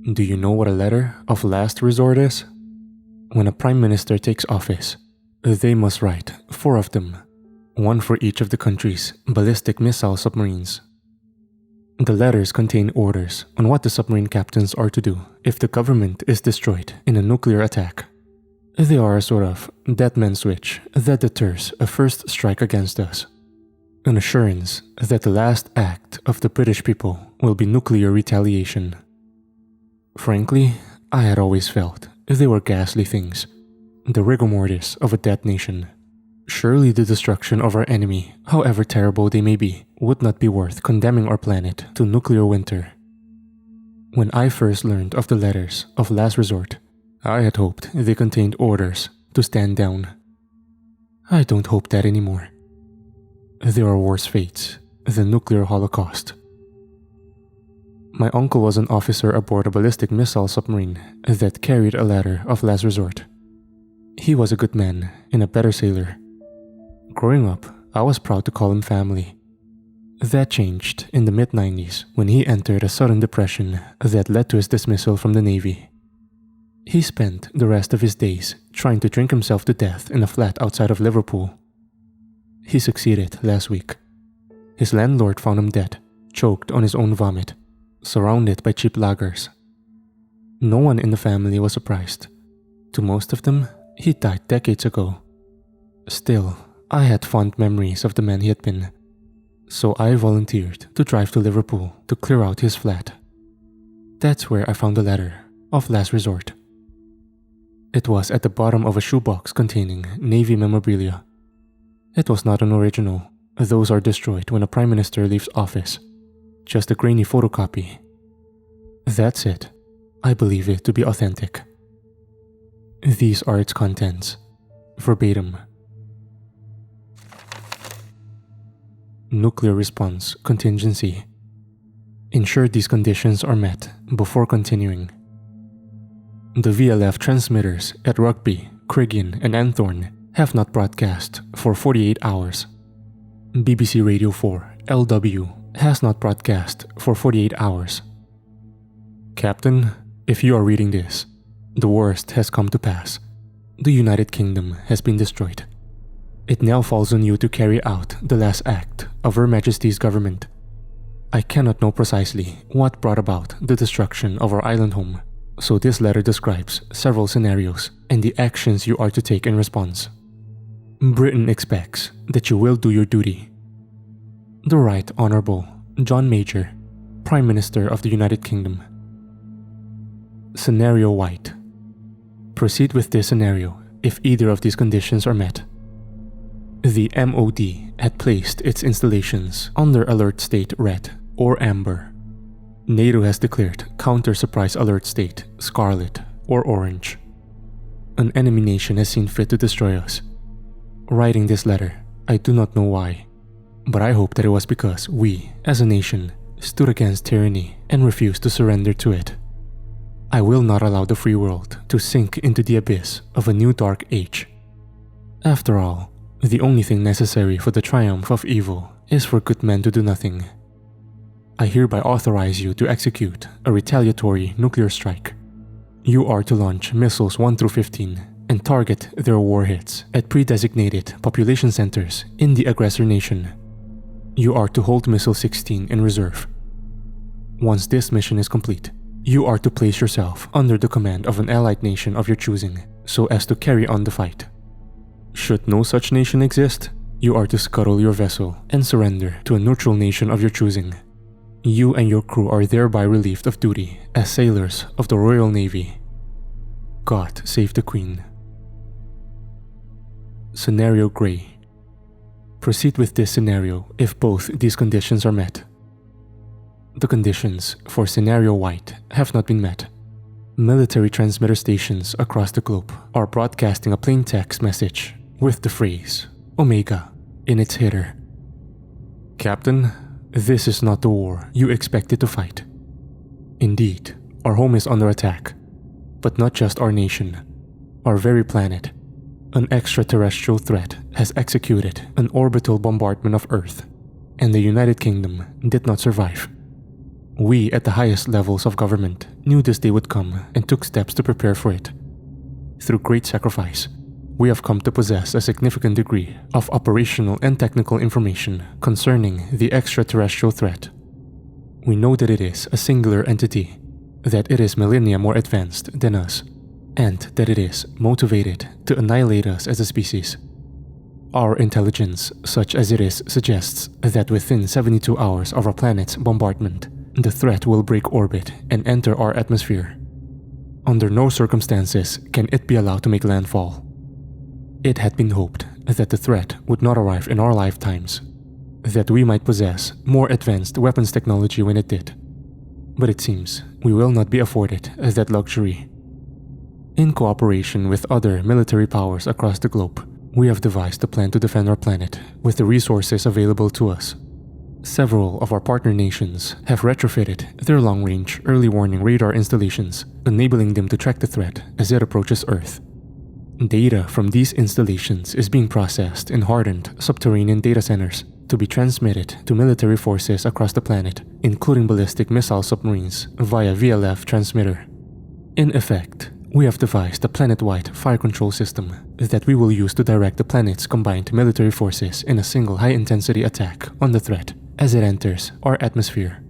Do you know what a letter of last resort is? When a prime minister takes office, they must write 4 of them, one for each of the country's ballistic missile submarines. The letters contain orders on what the submarine captains are to do if the government is destroyed in a nuclear attack. They are a sort of dead man switch that deters a first strike against us. An assurance that the last act of the British people will be nuclear retaliation. Frankly, I had always felt they were ghastly things, the rigor mortis of a dead nation. Surely the destruction of our enemy, however terrible they may be, would not be worth condemning our planet to nuclear winter. When I first learned of the letters of last resort, I had hoped they contained orders to stand down. I don't hope that anymore. There are worse fates than nuclear holocaust. My uncle was an officer aboard a ballistic missile submarine that carried a letter of last resort. He was a good man and a better sailor. Growing up, I was proud to call him family. That changed in the mid-90s when he entered a sudden depression that led to his dismissal from the Navy. He spent the rest of his days trying to drink himself to death in a flat outside of Liverpool. He succeeded last week. His landlord found him dead, choked on his own vomit, surrounded by cheap lagers. No one in the family was surprised. To most of them, he died decades ago. Still, I had fond memories of the man he had been, so I volunteered to drive to Liverpool to clear out his flat. That's where I found the letter of last resort. It was at the bottom of a shoebox containing Navy memorabilia. It was not an original. Those are destroyed when a prime minister leaves office. Just a grainy photocopy. That's it. I believe it to be authentic. These are its contents, verbatim. Nuclear response contingency. Ensure these conditions are met before continuing. The VLF transmitters at Rugby, Craigian, and Anthorn have not broadcast for 48 hours. BBC Radio 4, LW, has not broadcast for 48 hours. Captain, if you are reading this, the worst has come to pass. The United Kingdom has been destroyed. It now falls on you to carry out the last act of Her Majesty's government. I cannot know precisely what brought about the destruction of our island home, so this letter describes several scenarios and the actions you are to take in response. Britain expects that you will do your duty. The Right Honourable John Major, Prime Minister of the United Kingdom. Scenario White. Proceed with this scenario if either of these conditions are met. The MOD had placed its installations under Alert State Red or Amber. NATO has declared Counter-Surprise Alert State Scarlet or Orange. An enemy nation has seen fit to destroy us. Writing this letter, I do not know why, but I hope that it was because we, as a nation, stood against tyranny and refused to surrender to it. I will not allow the free world to sink into the abyss of a new dark age. After all, the only thing necessary for the triumph of evil is for good men to do nothing. I hereby authorize you to execute a retaliatory nuclear strike. You are to launch missiles 1 through 15 and target their warheads at pre-designated population centers in the aggressor nation. You are to hold Missile 16 in reserve. Once this mission is complete, you are to place yourself under the command of an allied nation of your choosing so as to carry on the fight. Should no such nation exist, you are to scuttle your vessel and surrender to a neutral nation of your choosing. You and your crew are thereby relieved of duty as sailors of the Royal Navy. God save the Queen. Scenario Grey. Proceed with this scenario if both these conditions are met. The conditions for Scenario White have not been met. Military transmitter stations across the globe are broadcasting a plain text message with the phrase Omega in its header. Captain, this is not the war you expected to fight. Indeed, our home is under attack, but not just our nation, our very planet. An extraterrestrial threat has executed an orbital bombardment of Earth, and the United Kingdom did not survive. We at the highest levels of government knew this day would come and took steps to prepare for it. Through great sacrifice, we have come to possess a significant degree of operational and technical information concerning the extraterrestrial threat. We know that it is a singular entity, that it is millennia more advanced than us, and that it is motivated to annihilate us as a species. Our intelligence, such as it is, suggests that within 72 hours of our planet's bombardment, the threat will break orbit and enter our atmosphere. Under no circumstances can it be allowed to make landfall. It had been hoped that the threat would not arrive in our lifetimes, that we might possess more advanced weapons technology when it did. But it seems we will not be afforded that luxury. In cooperation with other military powers across the globe, we have devised a plan to defend our planet with the resources available to us. Several of our partner nations have retrofitted their long-range early warning radar installations, enabling them to track the threat as it approaches Earth. Data from these installations is being processed in hardened subterranean data centers to be transmitted to military forces across the planet, including ballistic missile submarines via VLF transmitter. In effect, we have devised a planet-wide fire control system that we will use to direct the planet's combined military forces in a single high-intensity attack on the threat as it enters our atmosphere.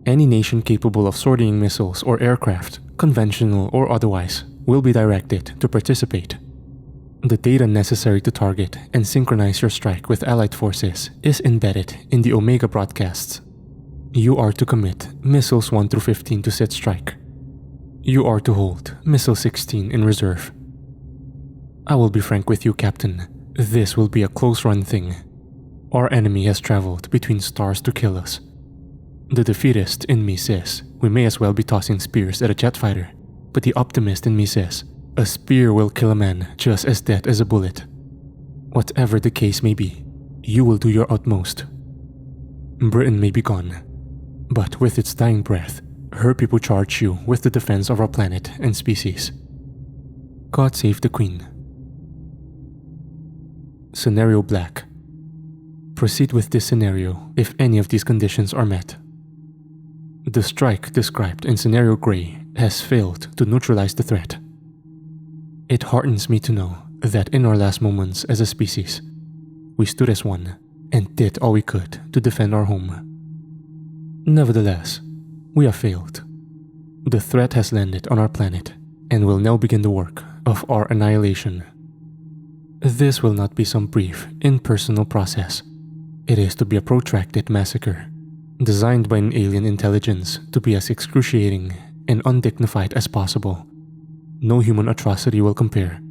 Any nation capable of sorting missiles or aircraft, conventional or otherwise, will be directed to participate. The data necessary to target and synchronize your strike with allied forces is embedded in the Omega broadcasts. You are to commit missiles 1 through 15 to set strike. You are to hold missile 16 in reserve. I will be frank with you, Captain. This will be a close-run thing. Our enemy has traveled between stars to kill us. The defeatist in me says we may as well be tossing spears at a jet fighter, but the optimist in me says a spear will kill a man just as dead as a bullet. Whatever the case may be, you will do your utmost. Britain may be gone, but with its dying breath, her people charge you with the defense of our planet and species. God save the Queen. Scenario Black. Proceed with this scenario if any of these conditions are met. The strike described in Scenario Gray has failed to neutralize the threat. It heartens me to know that in our last moments as a species, we stood as one and did all we could to defend our home. Nevertheless, we have failed. The threat has landed on our planet and will now begin the work of our annihilation. This will not be some brief, impersonal process. It is to be a protracted massacre, designed by an alien intelligence to be as excruciating and undignified as possible. No human atrocity will compare.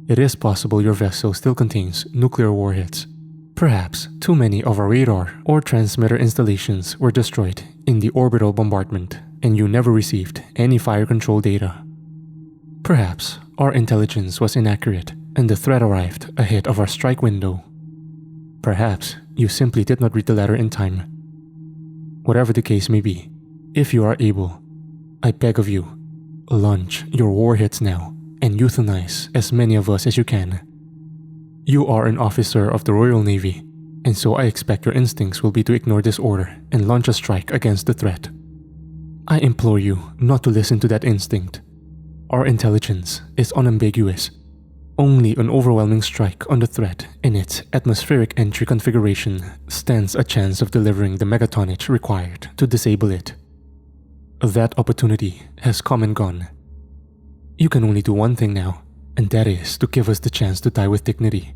It is possible your vessel still contains nuclear warheads. Perhaps too many of our radar or transmitter installations were destroyed in the orbital bombardment and you never received any fire control data. Perhaps our intelligence was inaccurate and the threat arrived ahead of our strike window. Perhaps you simply did not read the letter in time. Whatever the case may be, if you are able, I beg of you, launch your warheads now and euthanize as many of us as you can. You are an officer of the Royal Navy, and so I expect your instincts will be to ignore this order and launch a strike against the threat. I implore you not to listen to that instinct. Our intelligence is unambiguous. Only an overwhelming strike on the threat in its atmospheric entry configuration stands a chance of delivering the megatonnage required to disable it. That opportunity has come and gone. You can only do one thing now, and that is to give us the chance to die with dignity.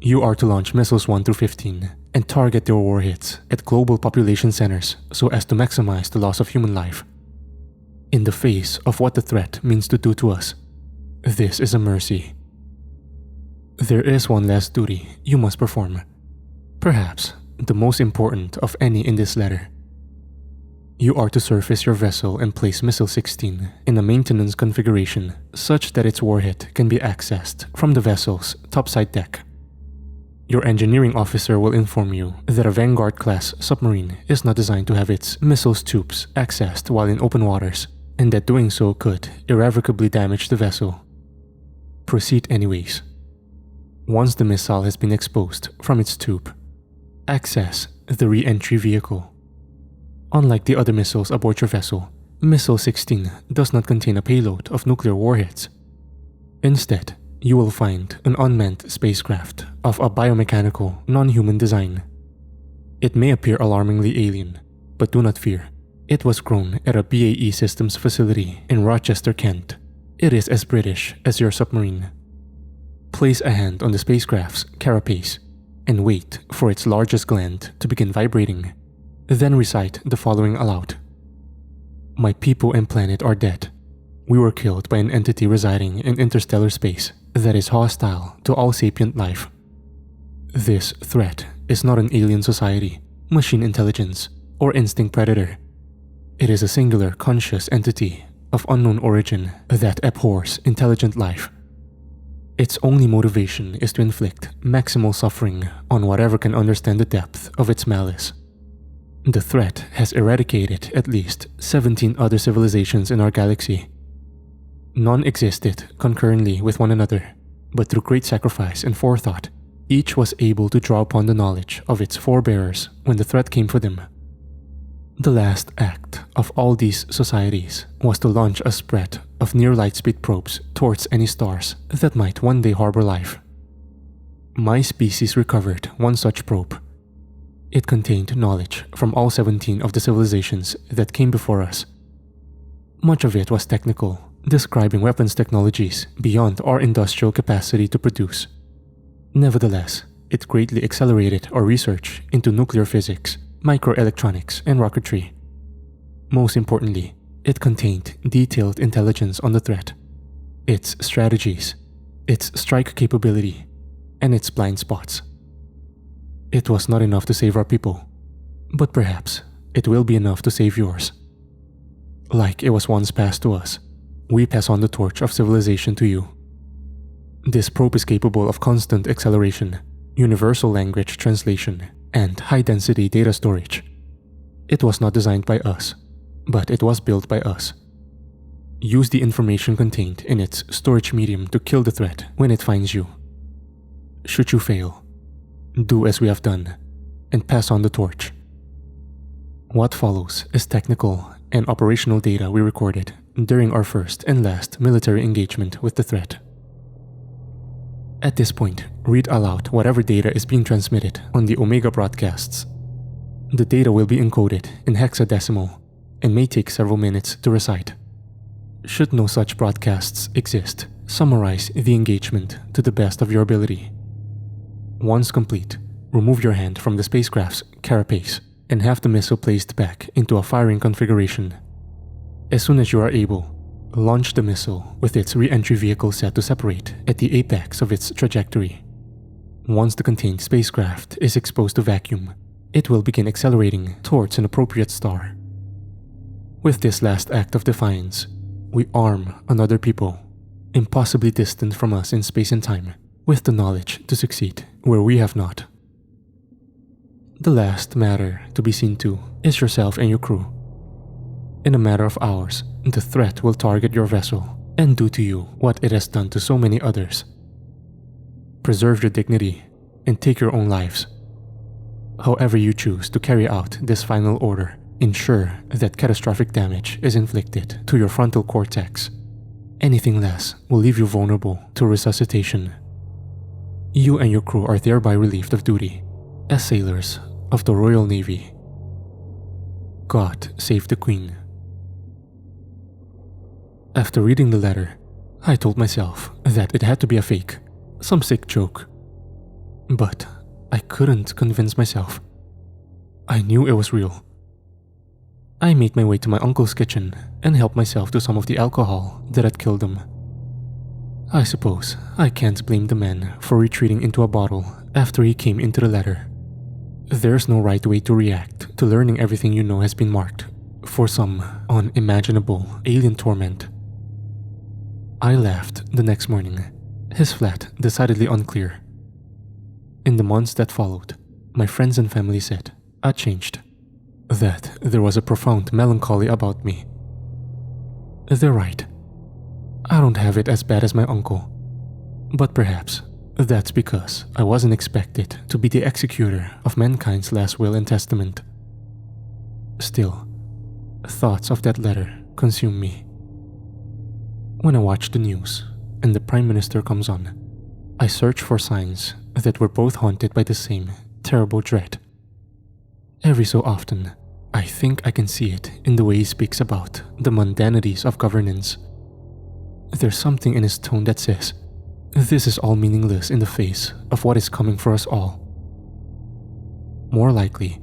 You are to launch missiles 1 through 15 and target their warheads at global population centers so as to maximize the loss of human life. In the face of what the threat means to do to us, this is a mercy. There is one last duty you must perform, perhaps the most important of any in this letter. You are to surface your vessel and place Missile 16 in a maintenance configuration such that its warhead can be accessed from the vessel's topside deck. Your engineering officer will inform you that a Vanguard-class submarine is not designed to have its missiles tubes accessed while in open waters, and that doing so could irrevocably damage the vessel. Proceed anyways. Once the missile has been exposed from its tube, access the re-entry vehicle. Unlike the other missiles aboard your vessel, Missile 16 does not contain a payload of nuclear warheads. Instead, you will find an unmanned spacecraft of a biomechanical, non-human design. It may appear alarmingly alien, but do not fear. It was grown at a BAE Systems facility in Rochester, Kent. It is as British as your submarine. Place a hand on the spacecraft's carapace and wait for its largest gland to begin vibrating. Then recite the following aloud. My people and planet are dead. We were killed by an entity residing in interstellar space that is hostile to all sapient life. This threat is not an alien society, machine intelligence, or instinct predator. It is a singular conscious entity of unknown origin that abhors intelligent life. Its only motivation is to inflict maximal suffering on whatever can understand the depth of its malice. The threat has eradicated at least 17 other civilizations in our galaxy. None existed concurrently with one another, but through great sacrifice and forethought, each was able to draw upon the knowledge of its forebears when the threat came for them. The last act of all these societies was to launch a spread of near light-speed probes towards any stars that might one day harbor life. My species recovered one such probe. It contained knowledge from all 17 of the civilizations that came before us. Much of it was technical, describing weapons technologies beyond our industrial capacity to produce. Nevertheless, it greatly accelerated our research into nuclear physics, microelectronics, and rocketry. Most importantly, it contained detailed intelligence on the threat, its strategies, its strike capability, and its blind spots. It was not enough to save our people, but perhaps it will be enough to save yours. Like it was once passed to us, we pass on the torch of civilization to you. This probe is capable of constant acceleration, universal language translation, and high-density data storage. It was not designed by us, but it was built by us. Use the information contained in its storage medium to kill the threat when it finds you. Should you fail, do as we have done, and pass on the torch. What follows is technical and operational data we recorded during our first and last military engagement with the threat. At this point, read aloud whatever data is being transmitted on the Omega broadcasts. The data will be encoded in hexadecimal and may take several minutes to recite. Should no such broadcasts exist, summarize the engagement to the best of your ability. Once complete, remove your hand from the spacecraft's carapace and have the missile placed back into a firing configuration. As soon as you are able, launch the missile with its re-entry vehicle set to separate at the apex of its trajectory. Once the contained spacecraft is exposed to vacuum, it will begin accelerating towards an appropriate star. With this last act of defiance, we arm another people, impossibly distant from us in space and time, with the knowledge to succeed where we have not. The last matter to be seen to is yourself and your crew. In a matter of hours, the threat will target your vessel and do to you what it has done to so many others. Preserve your dignity and take your own lives. However you choose to carry out this final order, ensure that catastrophic damage is inflicted to your frontal cortex. Anything less will leave you vulnerable to resuscitation. You and your crew are thereby relieved of duty as sailors of the Royal Navy. God save the Queen. After reading the letter, I told myself that it had to be a fake, some sick joke. But I couldn't convince myself. I knew it was real. I made my way to my uncle's kitchen and helped myself to some of the alcohol that had killed him. I suppose I can't blame the man for retreating into a bottle after he came into the letter. There's no right way to react to learning everything you know has been marked for some unimaginable alien torment. I left the next morning, his flat decidedly unclear. In the months that followed, my friends and family said I changed, that there was a profound melancholy about me. They're right. I don't have it as bad as my uncle, but perhaps that's because I wasn't expected to be the executor of mankind's last will and testament. Still, thoughts of that letter consume me. When I watch the news and the Prime Minister comes on, I search for signs that we're both haunted by the same terrible dread. Every so often, I think I can see it in the way he speaks about the mundanities of governance. There's something in his tone that says, this is all meaningless in the face of what is coming for us all. More likely,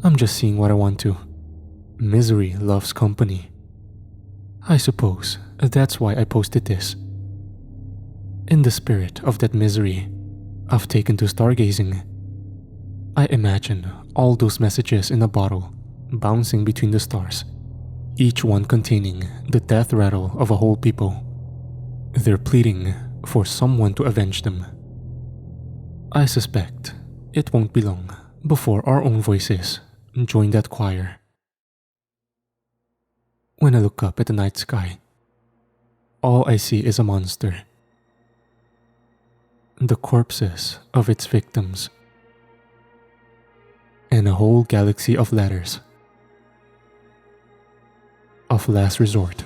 I'm just seeing what I want to. Misery loves company. I suppose that's why I posted this. In the spirit of that misery I've taken to stargazing, I imagine all those messages in a bottle bouncing between the stars, each one containing the death rattle of a whole people. They're pleading for someone to avenge them. I suspect it won't be long before our own voices join that choir. When I look up at the night sky, all I see is a monster. The corpses of its victims, and a whole galaxy of ladders of last resort.